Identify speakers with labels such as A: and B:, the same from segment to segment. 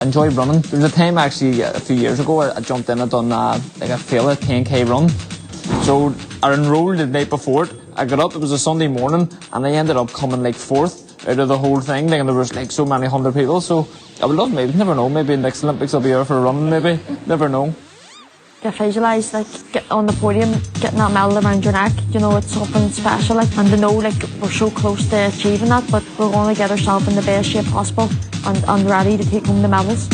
A: enjoy running. There was a time actually a few years ago I jumped in and done like a fail 10k run. So I enrolled the night before it. I got up, it was a Sunday morning, and I ended up coming like fourth out of the whole thing. Like, and there was like so many hundred people. So I would love, maybe, never know, maybe in the next Olympics I'll be here for a run, maybe. Never know.
B: You visualise like getting on the podium, getting that medal around your neck, you know, it's something special, like, and to know like we're so close to achieving that, but we're going to get ourselves in the best shape possible and ready to take home the medals.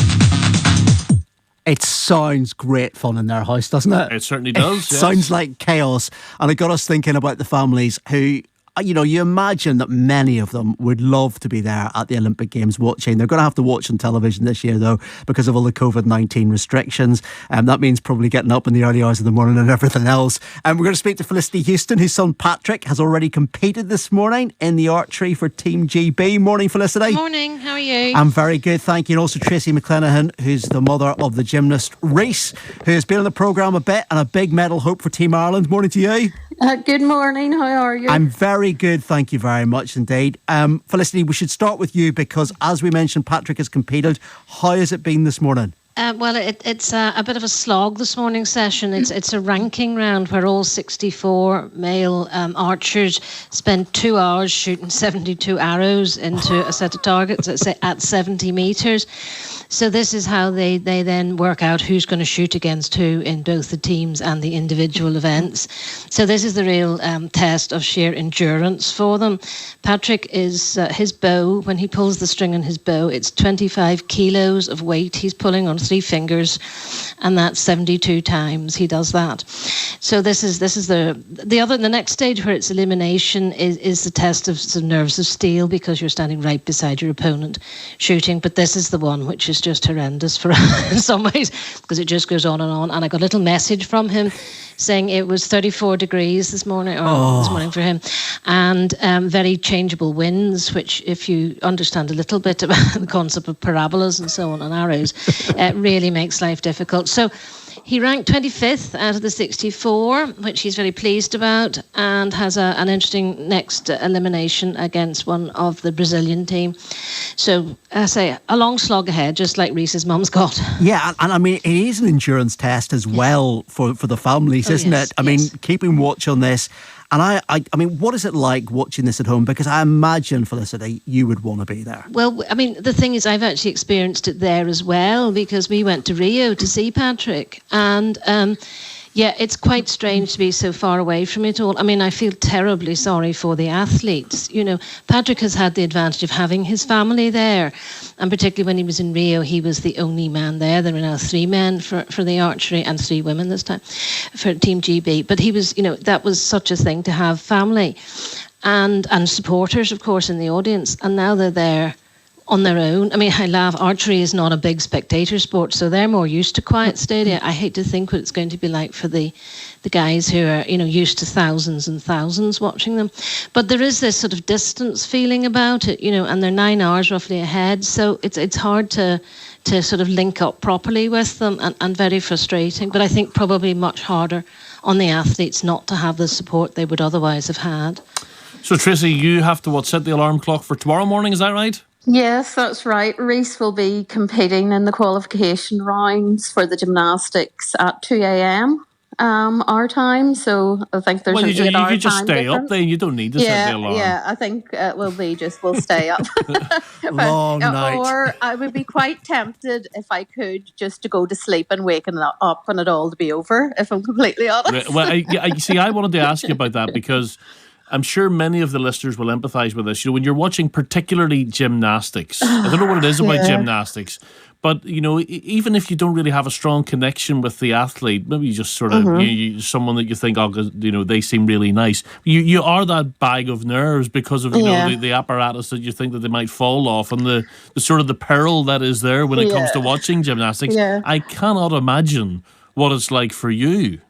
C: It sounds great fun in their house, doesn't it?
D: It certainly does.
C: It sounds like chaos. And it got us thinking about the families who, you know, you imagine that many of them would love to be there at the Olympic Games watching. They're going to have to watch on television this year, though, because of all the COVID-19 restrictions. That means probably getting up in the early hours of the morning and everything else. And we're going to speak to Felicity Huston, whose son Patrick has already competed this morning in the archery for Team GB. Morning, Felicity.
E: Morning, how are you?
C: I'm very good, thank you. And also Tracy McClenaghan, who's the mother of the gymnast Rhys, who has been on the programme a bit and a big medal hope for Team Ireland. Morning to you.
F: Good morning, how are you?
C: I'm very good, thank you very much indeed. Felicity, we should start with you because, as we mentioned, Patrick has competed. How has it been this morning?
E: Well, it's a bit of a slog this morning's session. It's a ranking round where all 64 male archers spend 2 hours shooting 72 arrows into a set of targets at 70 metres. So this is how they then work out who's going to shoot against who in both the teams and the individual events. So this is the real test of sheer endurance for them. Patrick is his bow, when he pulls the string on his bow, it's 25 kilos of weight he's pulling on 3 fingers, and that's 72 times he does that. So this is the next stage where it's elimination is the test of some nerves of steel, because you're standing right beside your opponent shooting. But this is the one which is just horrendous for in some ways, because it just goes on. And I got a little message from him saying it was 34 degrees this morning for him, and very changeable winds, which, if you understand a little bit about the concept of parabolas and so on and arrows, it really makes life difficult. So he ranked 25th out of the 64, which he's very pleased about, and has an interesting next elimination against one of the Brazilian team. So I say a long slog ahead, just like Rhys's mum's got.
C: Yeah, and I mean, it is an endurance test as well for the families, isn't it? I mean, keeping watch on this. And I mean, what is it like watching this at home? Because I imagine, Felicity, you would want to be there.
E: Well, I mean, the thing is, I've actually experienced it there as well, because we went to Rio to see Patrick. And yeah, it's quite strange to be so far away from it all. I mean, I feel terribly sorry for the athletes. You know, Patrick has had the advantage of having his family there. And particularly when he was in Rio, he was the only man there. There are now 3 men for the archery and 3 women this time for Team GB. But he was, you know, that was such a thing to have family and supporters, of course, in the audience. And now they're there on their own. I mean, I laugh, archery is not a big spectator sport, so they're more used to quiet stadia. I hate to think what it's going to be like for the guys who are, you know, used to thousands and thousands watching them. But there is this sort of distance feeling about it, you know, and they're 9 hours roughly ahead, so it's hard to sort of link up properly with them, and very frustrating. But I think probably much harder on the athletes not to have the support they would otherwise have had.
D: So Tracy, you have to set the alarm clock for tomorrow morning, is that right?
F: Yes, that's right. Rhys will be competing in the qualification rounds for the gymnastics at 2 a.m. Our time. So I think there's an 8 hour time.
D: You could just stay up there. You don't need to set the alarm.
F: Yeah, I think we'll stay up.
C: Long night.
F: Or I would be quite tempted, if I could, just to go to sleep and waking up and it all to be over, if I'm completely honest.
D: Well, I wanted to ask you about that, because I'm sure many of the listeners will empathise with this. You know, when you're watching particularly gymnastics, I don't know what it is about gymnastics, but, you know, even if you don't really have a strong connection with the athlete, maybe you just sort of, someone that you think, oh, you know, they seem really nice. You are that bag of nerves because of, you know, the apparatus that you think that they might fall off, and the sort of the peril that is there when it comes to watching gymnastics. Yeah. I cannot imagine what it's like for you.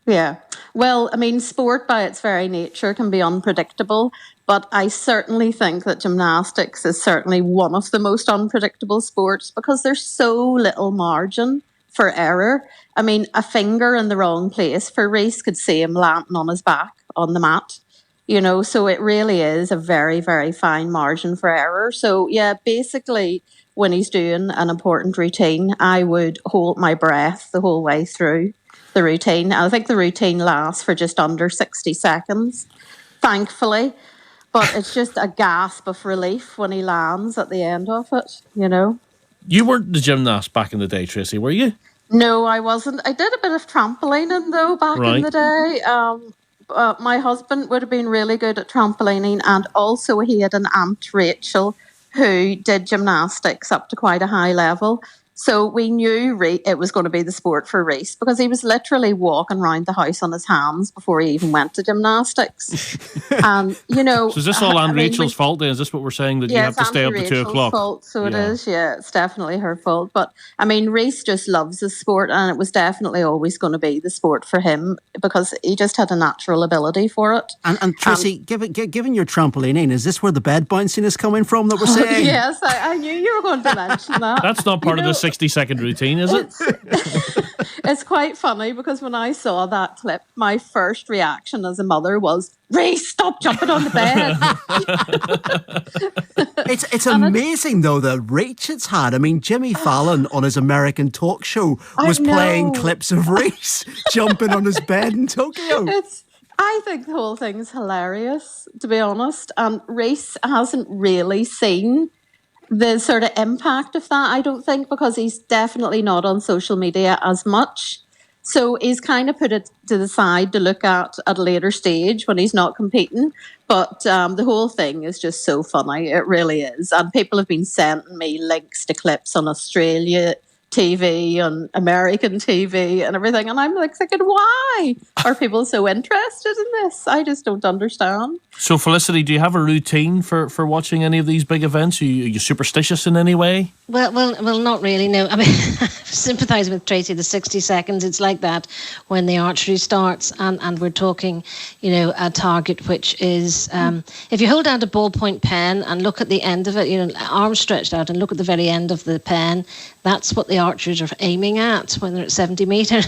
F: Yeah. Well, I mean, sport by its very nature can be unpredictable, but I certainly think that gymnastics is certainly one of the most unpredictable sports, because there's so little margin for error. I mean, a finger in the wrong place for Rhys could see him landing on his back on the mat, you know, so it really is a very, very fine margin for error. So, yeah, basically, when he's doing an important routine, I would hold my breath the whole way through the routine. I think the routine lasts for just under 60 seconds, thankfully. But it's just a gasp of relief when he lands at the end of it, you know.
D: You weren't the gymnast back in the day, Tracy, were you?
F: No, I wasn't. I did a bit of trampolining, though, back in the day. My husband would have been really good at trampolining, and also he had an Aunt Rachel who did gymnastics up to quite a high level. So we knew it was going to be the sport for Rhys, because he was literally walking around the house on his hands before he even went to gymnastics. And, you know...
D: So is this all Aunt Rachel's fault then? Is this what we're saying, that you have to stay up to 2 o'clock?
F: Fault, so it is, yeah. It's definitely her fault. But, I mean, Rhys just loves the sport, and it was definitely always going to be the sport for him, because he just had a natural ability for it.
C: And Tracy, given your trampolining, is this where the bed bouncing is coming from that we're saying?
F: Yes, I knew you were going to mention that.
D: That's not part of the 60-second routine, is it?
F: It's quite funny, because when I saw that clip, my first reaction as a mother was, Rhys, stop jumping on the bed.
C: It's amazing, though, the reach it's had. I mean, Jimmy Fallon on his American talk show was playing clips of Rhys jumping on his bed in Tokyo.
F: I think the whole thing's hilarious, to be honest. And Rhys hasn't really seen the sort of impact of that, I don't think, because he's definitely not on social media as much. So he's kind of put it to the side to look at a later stage when he's not competing. But the whole thing is just so funny. It really is. And people have been sending me links to clips on Australia TV, on American TV and everything. And I'm like thinking, why are people so interested in this? I just don't understand.
D: So, Felicity, do you have a routine for watching any of these big events? Are you superstitious in any way?
E: Well, not really, no. I mean, I sympathise with Tracy, the 60 seconds. It's like that when the archery starts, and we're talking, you know, a target which is, if you hold out a ballpoint pen and look at the end of it, you know, arms stretched out, and look at the very end of the pen, that's what the archers are aiming at when they're at 70 metres.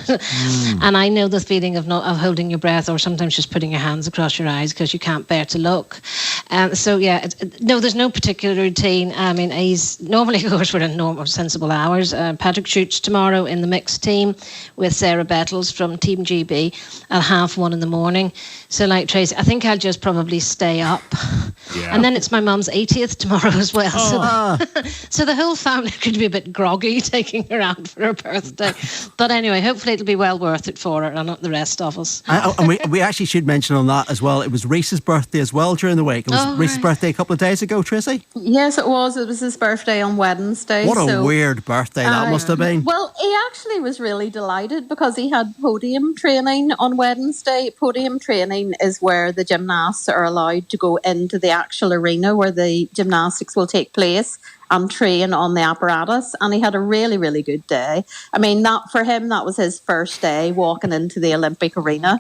E: And I know the feeling of holding your breath, or sometimes just putting your hands across your eyes because you can't bear to look. So, yeah, no, there's no particular routine. I mean, he's normally, of course, we're in normal, sensible hours. Patrick shoots tomorrow in the mixed team with Sarah Bettles from Team GB at 1:30 in the morning. So, like Tracy, I think I'll just probably stay up. Yeah. And then it's my mum's 80th tomorrow as well. So the whole family could be a bit groggy taking her out for her birthday. But anyway, hopefully it'll be well worth it for her and not the rest of us.
C: And we actually should mention on that as well, it was Rhys's birthday as well during the week. It was Rhys's birthday a couple of days ago, Tracy?
F: Yes, it was. It was his birthday on Wednesday.
C: What a weird birthday that must have been.
F: Well, he actually was really delighted because he had podium training on Wednesday. Podium training is where the gymnasts are allowed to go into the actual arena where the gymnastics will take place and train on the apparatus. And he had a really, really good day. I mean, for him, that was his first day walking into the Olympic arena.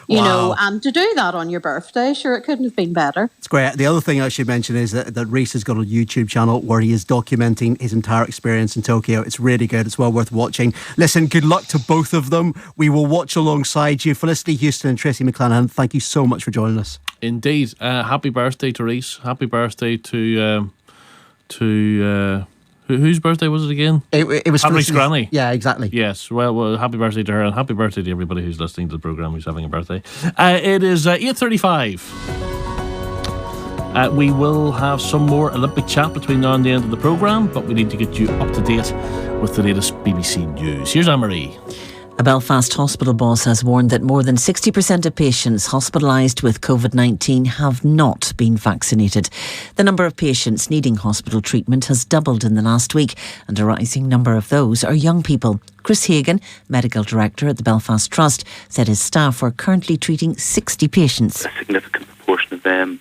F: You know, and to do that on your birthday, sure, it couldn't have been better.
C: It's great. The other thing I should mention is that Rhys has got a YouTube channel where he is documenting his entire experience in Tokyo. It's really good. It's well worth watching. Listen, good luck to both of them. We will watch alongside you. Felicity Huston and Tracy McClenaghan, thank you so much for joining us.
D: Indeed. Happy birthday to Rhys. Happy birthday to whose birthday was it again?
C: It was
D: Patrick's granny.
C: Yeah, exactly.
D: Yes. Well, happy birthday to her, and happy birthday to everybody who's listening to the programme who's having a birthday. It is 8:35. We will have some more Olympic chat between now and the end of the programme, but we need to get you up to date with the latest BBC News. Here's Anne-Marie.
G: A Belfast hospital boss has warned that more than 60% of patients hospitalised with COVID-19 have not been vaccinated. The number of patients needing hospital treatment has doubled in the last week, and a rising number of those are young people. Chris Hagan, medical director at the Belfast Trust, said his staff are currently treating 60 patients.
H: A significant proportion of them